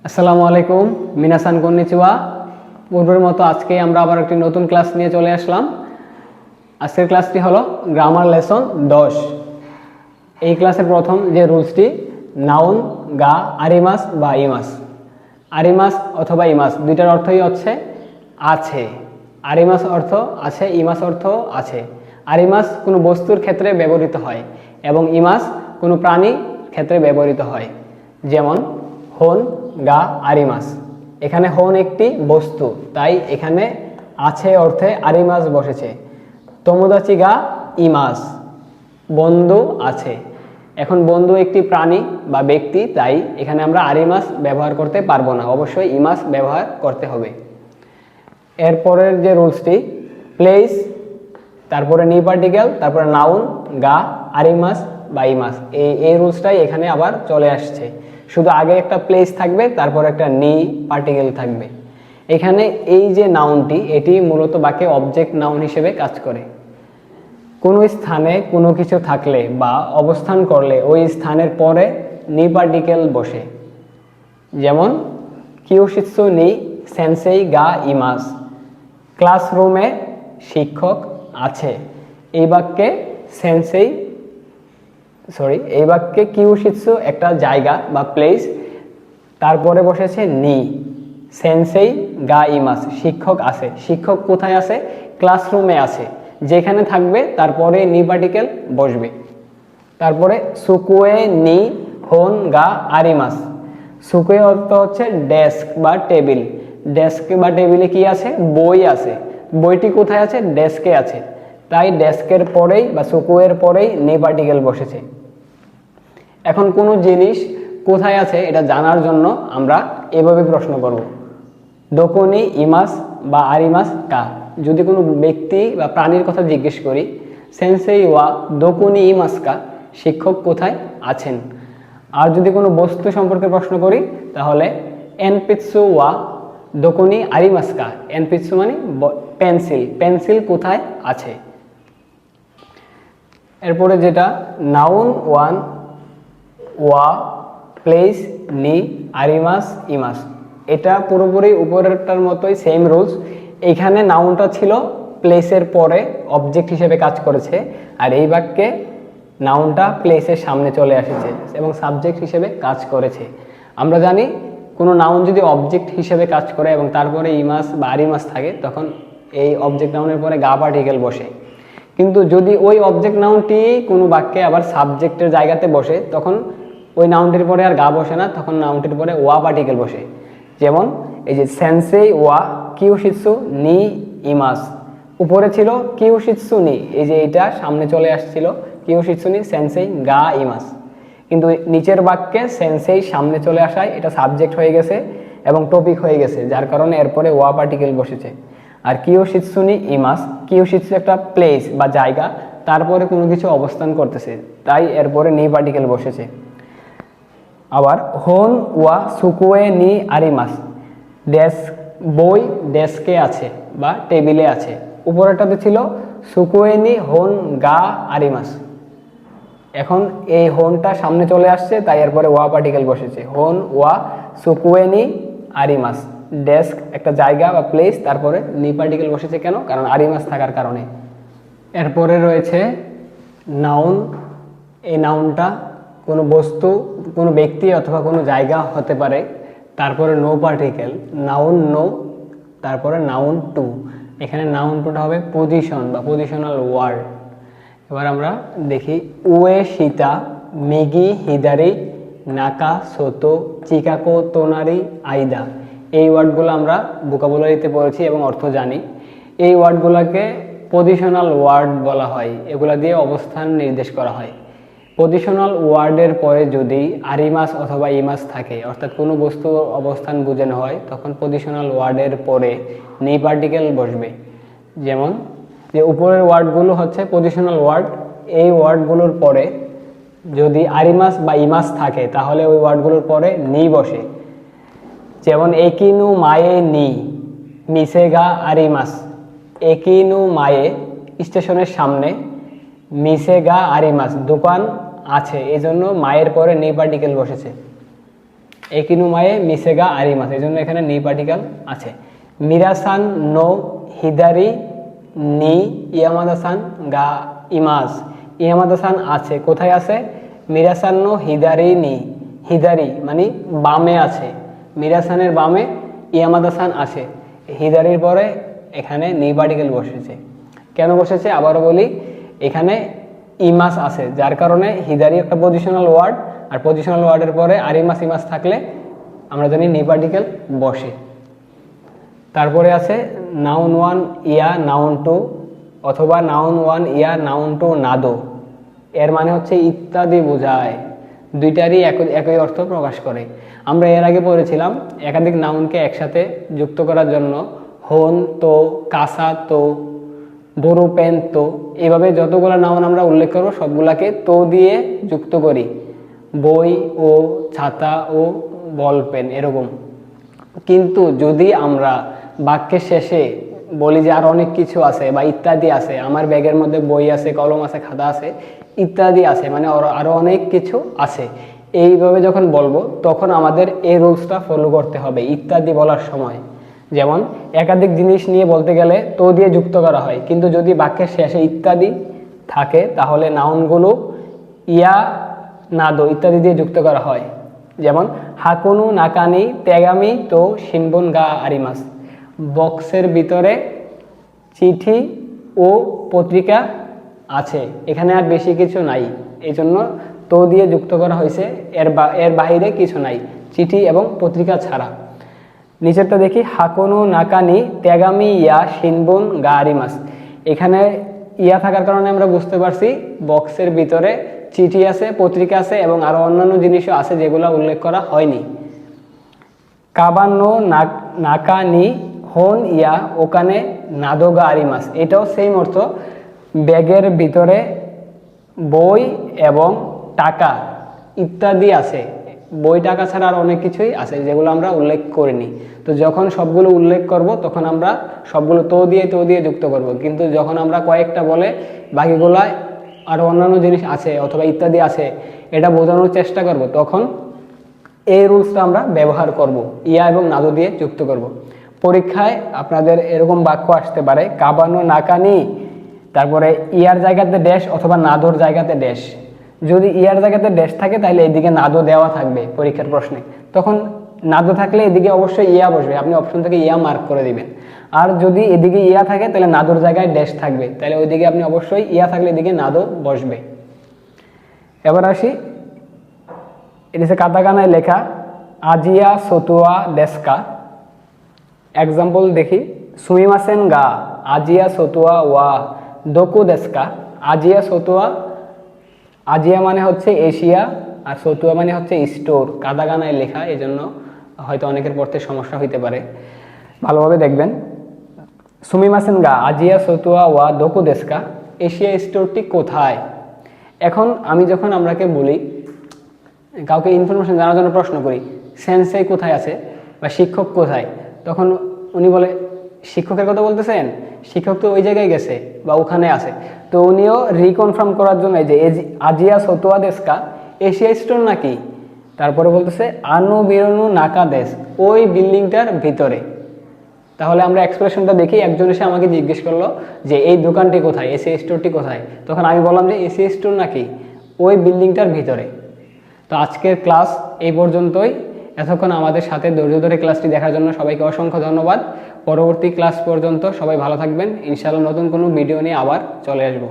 আসসালামু আলাইকুম, মিনাসান কন্নিচিওয়া। পূর্বের মতো আজকে আমরা আবার একটি নতুন ক্লাস নিয়ে চলে আসলাম। আজকের ক্লাসটি হলো গ্রামার লেসন 10। এই ক্লাসের প্রথম যে রুলসটি, নাউন গা আরিমাস বা ইমাস। আরিমাস অথবা ইমাস দুইটার অর্থই হচ্ছে আছে। আরিমাস অর্থ আছে, ইমাস অর্থ আছে। আরিমাস কোনো বস্তুর ক্ষেত্রে ব্যবহৃত হয় এবং ইমাস কোনো প্রাণীর ক্ষেত্রে ব্যবহৃত হয়। যেমন হন গা আরিমাস, এখানে হন একটি বস্তু, তাই এখানে আছে অর্থে আরিমাস বসেছে। তোমোদাচি গা ইমাস, বন্ধু আছে। এখন বন্ধু একটি প্রাণী বা ব্যক্তি, তাই এখানে আমরা আরিমাস ব্যবহার করতে পারবো না, অবশ্যই ইমাস ব্যবহার করতে হবে। এরপরের যে রুলসটি, প্লেস, তারপরে নি পার্টিকেল, তারপরে নাউন গা আরিমাস বা ইমাস, এই রুলসটাই এখানে আবার চলে আসছে। শুধু আগে একটা প্লেস থাকবে, তারপর একটা নি পার্টিকেল থাকবে। এখানে এই যে নাউনটি, এটি মূলত বাক্যে অবজেক্ট নাউন হিসেবে কাজ করে। কোনো স্থানে কোনো কিছু থাকলে বা অবস্থান করলে ওই স্থানের পরে নি পার্টিকেল বসে। যেমন কিয়োশিৎসু নি সেন্সেই গা ইমাস, ক্লাসরুমে শিক্ষক আছে। এই বাক্যে কিয়োশিৎসু একটা জায়গা বা প্লেস, তারপরে বসেছে নি, সেন্সেই গা ইমাস, শিক্ষক আছে। শিক্ষক কোথায় আছে? ক্লাসরুমে আছে। যেখানে থাকবে তারপরে নি পার্টিকেল বসবে। তারপরে সুকুয়ে নি হন গা আরিমাস। সুকুয়ে অর্থ হচ্ছে ডেস্ক বা টেবিল। ডেস্ক বা টেবিলে কি আছে? বই আছে। বইটি কোথায় আছে? ডেস্কে আছে। তাই ডেস্কের পরেই বা সুকুয়ের পরেই নি পার্টিকেল বসেছে। এখন কোনো জিনিস কোথায় আছে এটা জানার জন্য আমরা এভাবে প্রশ্ন করব, দোকনি ইমাস বা আরিমাস কা। যদি কোনো ব্যক্তি বা প্রাণীর কথা জিজ্ঞেস করি, সেন্সেই ওয়া দোকনি ইমাস কা, শিক্ষক কোথায় আছেন। আর যদি কোনো বস্তু সম্পর্কে প্রশ্ন করি, তাহলে এনপিৎসু ওয়া দোকনি আরিমাস কা। এনপিৎসু মানে পেন্সিল, পেন্সিল কোথায় আছে। এরপরে যেটা নাউন ওয়ান ওয়া প্লেস নি আরিমাস ইমাস, এটা পুরোপুরি উপরেরটার মতোই সেম রুলস। এখানে নাউনটা ছিল প্লেসের পরে অবজেক্ট হিসেবে কাজ করেছে, আর এই বাক্যে নাউনটা প্লেসের সামনে চলে এসেছে এবং সাবজেক্ট হিসেবে কাজ করেছে। আমরা জানি কোনো নাউন যদি অবজেক্ট হিসেবে কাজ করে এবং তারপরে ইমাস বা আরিমাস থাকে, তখন এই অবজেক্ট নাউনের পরে গা পার্টিকেল বসে। কিন্তু যদি ওই অবজেক্ট নাউনটি কোনো বাক্যে আবার সাবজেক্টের জায়গাতে বসে, তখন ওই নাউনটির পরে আর গা বসে না, তখন নাউনটির পরে ওয়া পার্টিকেল বসে। যেমন এই যে সেন্সেই ওয়া কিয়োশিৎসু নি ইমাস, উপরে ছিল কিয়োশিৎসু নি, এই যে এটা সামনে চলে আসছিল কিয়োশিৎসু নি সেন্সেই গা ইমাস। কিন্তু নিচের বাক্যে সেন্সেই সামনে চলে আসায় এটা সাবজেক্ট হয়ে গেছে এবং টপিক হয়ে গেছে, যার কারণে এরপরে ওয়া পার্টিকেল বসেছে। আর কিয়োশিৎসু নি ইমাস, কিয়োশিৎসু একটা প্লেস বা জায়গা, তারপরে কোনো কিছু অবস্থান করতেছে, তাই এরপরে নি পার্টিকেল বসেছে। আবার হন ওয়া সুকুয়ে নি আরিমাস, ডেস্ক, বই ডেস্কে আছে বা টেবিলে আছে। উপরেরটাতে ছিল সুকুয়ে নি হন গা আরিমাস। এখন এই হনটা সামনে চলে আসছে, তাই এরপরে ওয়া পার্টিকেল বসেছে। হন ওয়া সুকুয়ে নি আরিমাস, ডেস্ক একটা জায়গা বা প্লেস, তারপরে নি পার্টিকেল বসেছে কেন? কারণ আরিমাস থাকার কারণে। এরপরে রয়েছে নাউন। এই নাউনটা কোনো বস্তু, কোনো ব্যক্তি অথবা কোনো জায়গা হতে পারে। তারপরে নো পার্টিকেল, নাউন নো, তারপরে নাউন টু। এখানে নাউন টুটা হবে পজিশন বা পজিশনাল ওয়ার্ড। এবার আমরা দেখি উয়ে সীতা মিগি হিদারি নাকা সোতো চিকাকো তোনারি আইদা। এই ওয়ার্ডগুলো আমরা ভোকাবুলারিতে পড়েছি এবং অর্থ জানি। এই ওয়ার্ডগুলোকে পজিশনাল ওয়ার্ড বলা হয়, এগুলা দিয়ে অবস্থান নির্দেশ করা হয়। পজিশনাল ওয়ার্ডের পরে যদি আরিমাস অথবা ইমাস থাকে, অর্থাৎ কোনো বস্তুর অবস্থান বোঝানো হয়, তখন পজিশনাল ওয়ার্ডের পরে নি পার্টিকেল বসবে। যেমন যে উপরের ওয়ার্ডগুলো হচ্ছে পজিশনাল ওয়ার্ড, এই ওয়ার্ডগুলোর পরে যদি আরিমাস বা ইমাস থাকে, তাহলে ওই ওয়ার্ডগুলোর পরে নি বসে। যেমন একিনু মায়ে নি মিসেগা আরিমাস, একিনু মায়ে স্টেশনের সামনে, মিসেগা আরিমাস দোকান আছে, এই জন্য মায়ের পরে নি পার্টিকেল বসেছে। একিনুমায়ে মিসেগা আরিমাস, এই জন্য এখানে নি পার্টিকেল আছে। মিরাসান নো হিদারি নি ইয়ামাদাসান গা ইমাস, ইয়ামাদাসান আছে, কোথায় আছে? মিরাসান নো হিদারি নি, হিদারি মানে বামে আছে, মিরাসানের বামে ইয়ামাদাসান আছে, হিদারির পরে এখানে নি পার্টিকেল বসেছে। কেন বসেছে আবারও বলি, এখানে ইমাস আছে যার কারণে হিদারি একটা পজিশনাল ওয়ার্ড, আর পজিশনাল ওয়ার্ডের পরে আরিমাস ইমাস থাকলে আমরা জানি নি পার্টিকেল বসে। তারপরে আছে noun one yeah noun to, অথবা noun one yeah noun to Nado, এর মানে হচ্ছে ইত্যাদি বোঝায়, দুইটারই একই অর্থ প্রকাশ করে। আমরা এর আগে পড়েছিলাম একাধিক নাউনকে একসাথে যুক্ত করার জন্য হন তো, কাসা তো, বড়ো পেন তো, এইভাবে যতগুলো নাউন আমরা উল্লেখ করব সবগুলাকে তো দিয়ে যুক্ত করি, বই ও, ছাতা ও, বল পেন এরকম। কিন্তু যদি আমরা বাক্যের শেষে বলি যে আর অনেক কিছু আছে বা ইত্যাদি আছে, আমার ব্যাগের মধ্যে বই আছে, কলম আছে, খাতা আছে, ইত্যাদি আছে, মানে আরো অনেক কিছু আছে, এইভাবে যখন বলবো তখন আমাদের এই রুলসটা ফলো করতে হবে ইত্যাদি বলার সময়। যেমন একাধিক জিনিস নিয়ে বলতে গেলে তো দিয়ে যুক্ত করা হয়, কিন্তু যদি বাক্যের শেষে ইত্যাদি থাকে তাহলে নাউনগুলো ইয়া, নাদো ইত্যাদি দিয়ে যুক্ত করা হয়। যেমন হাকুনু নাকানি তেগামি তো শিনবন গা আরিমাস, বক্সের ভিতরে চিঠি ও পত্রিকা আছে, এখানে আর বেশি কিছু নাই, এই জন্য তো দিয়ে যুক্ত করা হয়েছে, এর বাইরে কিছু নাই, চিঠি এবং পত্রিকা ছাড়া। নিচেরটা দেখি, হাকুনু নাকানি তেগামি ইয়া শিনবন গা আরিমাস, এখানে ইয়া থাকার কারণে আমরা বুঝতে পারছি বক্সের ভিতরে চিঠি আছে, পত্রিকা আছে এবং আরো অন্যান্য জিনিসও আছে যেগুলো উল্লেখ করা হয়নি। কাবানো নাকানি হন ইয়া ওখানে নাদোগা আরিমাস, এটাও সেম অর্থ, ব্যাগের ভিতরে বই এবং টাকা ইত্যাদি আছে, বই টাকা ছাড়া আর অনেক কিছুই আছে যেগুলো আমরা উল্লেখ করিনি। তো যখন সবগুলো উল্লেখ করব তখন আমরা সবগুলো তো দিয়ে যুক্ত করব, কিন্তু যখন আমরা কয়েকটা বলে বাকিগুলা আরো অন্যান্য জিনিস আছে অথবা ইত্যাদি আছে এটা বোঝানোর চেষ্টা করব, তখন এই রুলসটা আমরা ব্যবহার করব, ইয়া এবং নাদো দিয়ে যুক্ত করব। পরীক্ষায় আপনাদের এরকম বাক্য আসতে পারে, কাবানো নাকানি, তারপরে ইয়ার জায়গাতে ড্যাশ অথবা নাদোর জায়গাতে ড্যাশ। যদি ইয়ার জায়গাতে ড্যাশ থাকে তাহলে এদিকে নাদো দেওয়া থাকবে পরীক্ষার প্রশ্নে, তখন নাদো থাকলে এদিকে অবশ্যই ইয়া বসবে, আপনি অপশন থেকে ইয়া মার্ক করে দিবেন। আর যদি এদিকে ইয়া থাকে তাহলে নাদোর জায়গায় ড্যাশ থাকবে, তাহলে ওইদিকে আপনি অবশ্যই ইয়া থাকলে এদিকে নাদো বসবে। এবার আসি, এটা কাতাকানায় লেখা আজিয়া সতুয়া দেশকা। এক্সাম্পল দেখি, সুমিমাসেন গা আজিয়া সতুয়া ওয়া দোকু দেশকা। আজিয়া সতুয়া, আজিয়া মানে হচ্ছে এশিয়া আর সতুয়া মানে হচ্ছে স্টোর, কাতাকানায় লেখা, এই জন্য হয়তো অনেকের পড়তে সমস্যা হইতে পারে, ভালোভাবে দেখবেন। সুমিমাসেন গা আজিয়া সতুয়া ওয়া দোকু দেশকা, এশিয়া স্টোরটি কোথায়। এখন আমি যখন আমরাকে বলি, কাউকে ইনফরমেশন জানার জন্য প্রশ্ন করি সেন্সেই কোথায় আছে বা শিক্ষক কোথায়, তখন উনি বলে শিক্ষকের কথা বলতেছেন, শিক্ষক তো ওই জায়গায় গেছে বা ওখানে আছে, তো উনিও রিকনফার্ম করার জন্য যে আজিয়া সতুয়া দেশকা এশিয়া স্টোর নাকি, তারপরে বলতেছে আনু বিরনু নাকা দেশ, ওই বিল্ডিংটার ভিতরে। তাহলে আমরা এক্সপ্রেশনটা দেখি, একজন এসে আমাকে জিজ্ঞেস করলো যে এই দোকানটি কোথায়, এশিয়া স্টোরটি কোথায়, তখন আমি বললাম যে এশিয়া স্টোর নাকি, ওই বিল্ডিংটার ভিতরে। তো আজকের ক্লাস এই পর্যন্তই। এতক্ষণ আমাদের সাথে ধৈর্য ধরে ক্লাসটি দেখার জন্য সবাইকে অসংখ্য ধন্যবাদ। পরবর্তী ক্লাস পর্যন্ত সবাই ভালো থাকবেন, ইনশাআল্লাহ নতুন কোনো ভিডিও নিয়ে আবার চলে আসবো।